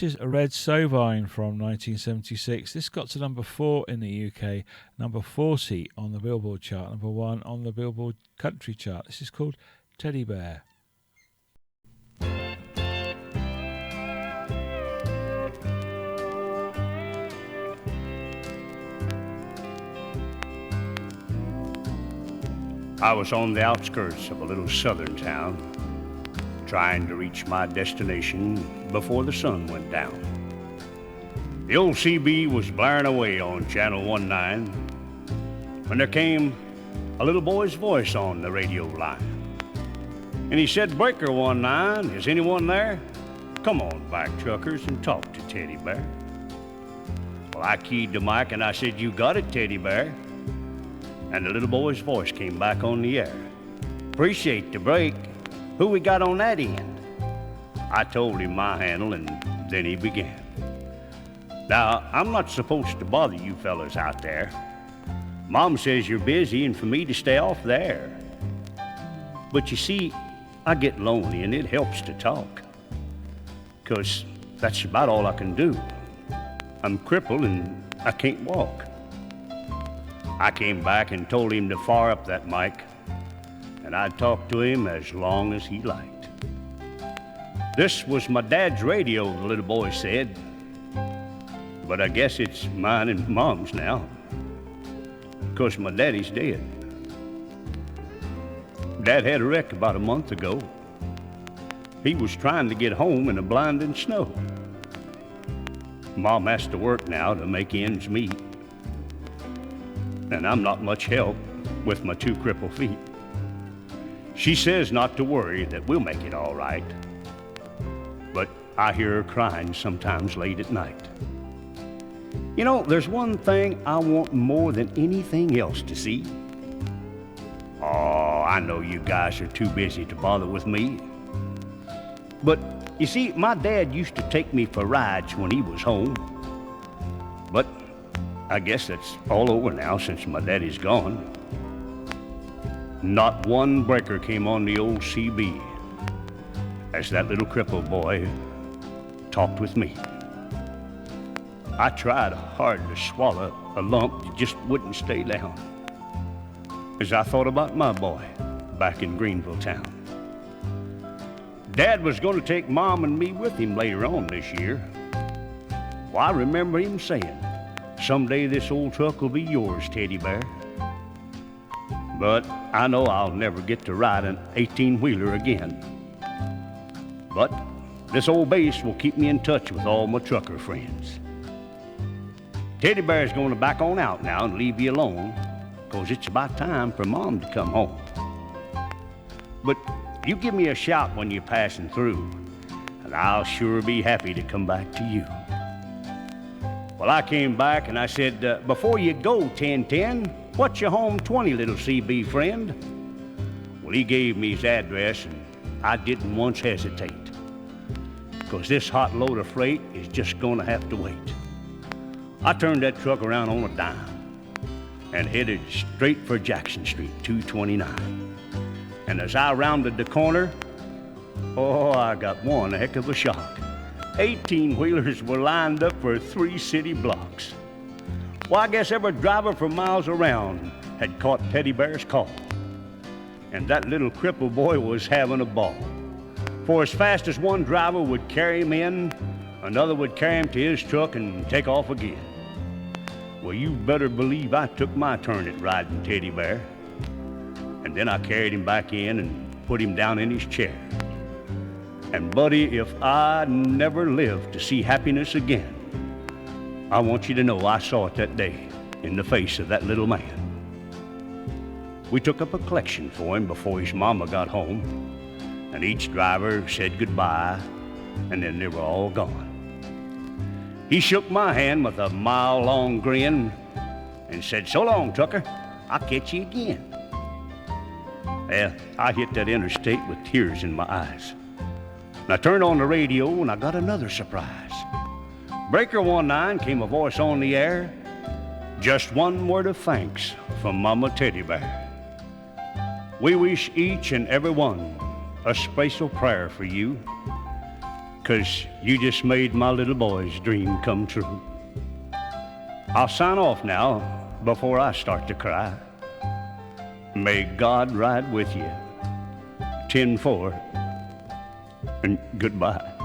This is a red Sovine from 1976. This got to number 4 in the UK, number 40 on the Billboard chart, number 1 on the Billboard country chart. This is called Teddy Bear. I was on the outskirts of a little southern town, trying to reach my destination before the sun went down. The old CB was blaring away on channel 19 when there came a little boy's voice on the radio line. And he said, "Breaker 19, is anyone there? Come on back, truckers, and talk to Teddy Bear." Well, I keyed the mic and I said, "You got it, Teddy Bear." And the little boy's voice came back on the air. "Appreciate the break. Who we got on that end?" I told him my handle, and then he began. "Now, I'm not supposed to bother you fellas out there. Mom says you're busy and for me to stay off the air. But you see, I get lonely and it helps to talk, 'cause that's about all I can do. I'm crippled and I can't walk." I came back and told him to fire up that mic, and I'd talk to him as long as he liked. "This was my dad's radio," the little boy said, "but I guess it's mine and Mom's now, 'cause my daddy's dead. Dad had a wreck about a month ago. He was trying to get home in the blinding snow. Mom has to work now to make ends meet, and I'm not much help with my 2 crippled feet. She says not to worry, that we'll make it all right, but I hear her crying sometimes late at night. You know, there's one thing I want more than anything else to see. Oh, I know you guys are too busy to bother with me, but you see, my dad used to take me for rides when he was home, but I guess that's all over now since my daddy's gone. Not one breaker came on the old CB as that little crippled boy talked with me. I tried hard to swallow a lump that just wouldn't stay down as I thought about my boy back in Greenville town. Dad was going to take Mom and me with him later on this year. Well, I remember him saying, "Someday this old truck will be yours, Teddy Bear." But I know I'll never get to ride an 18-wheeler again. But this old base will keep me in touch with all my trucker friends. Teddy Bear's going to back on out now and leave you alone, 'cause it's about time for Mom to come home. But you give me a shout when you're passing through, and I'll sure be happy to come back to you. Well, I came back and I said, "Before you go, 1010, what's your home 20, little CB friend?" Well, he gave me his address, and I didn't once hesitate, 'cause this hot load of freight is just gonna have to wait. I turned that truck around on a dime and headed straight for Jackson Street, 229. And as I rounded the corner, oh, I got one heck of a shock. 18-wheelers were lined up for 3 city blocks. Well, I guess every driver for miles around had caught Teddy Bear's call. And that little crippled boy was having a ball. For as fast as one driver would carry him in, another would carry him to his truck and take off again. Well, you better believe I took my turn at riding Teddy Bear. And then I carried him back in and put him down in his chair. And buddy, if I never live to see happiness again, I want you to know I saw it that day in the face of that little man. We took up a collection for him before his mama got home, and each driver said goodbye, and then they were all gone. He shook my hand with a mile-long grin and said, "So long, trucker, I'll catch you again." Well, I hit that interstate with tears in my eyes. And I turned on the radio and I got another surprise. Breaker 19 came a voice on the air. "Just one word of thanks from Mama Teddy Bear. We wish each and every one a special prayer for you. 'cause you just made my little boy's dream come true. I'll sign off now before I start to cry. May God ride with you. 10-4, and goodbye.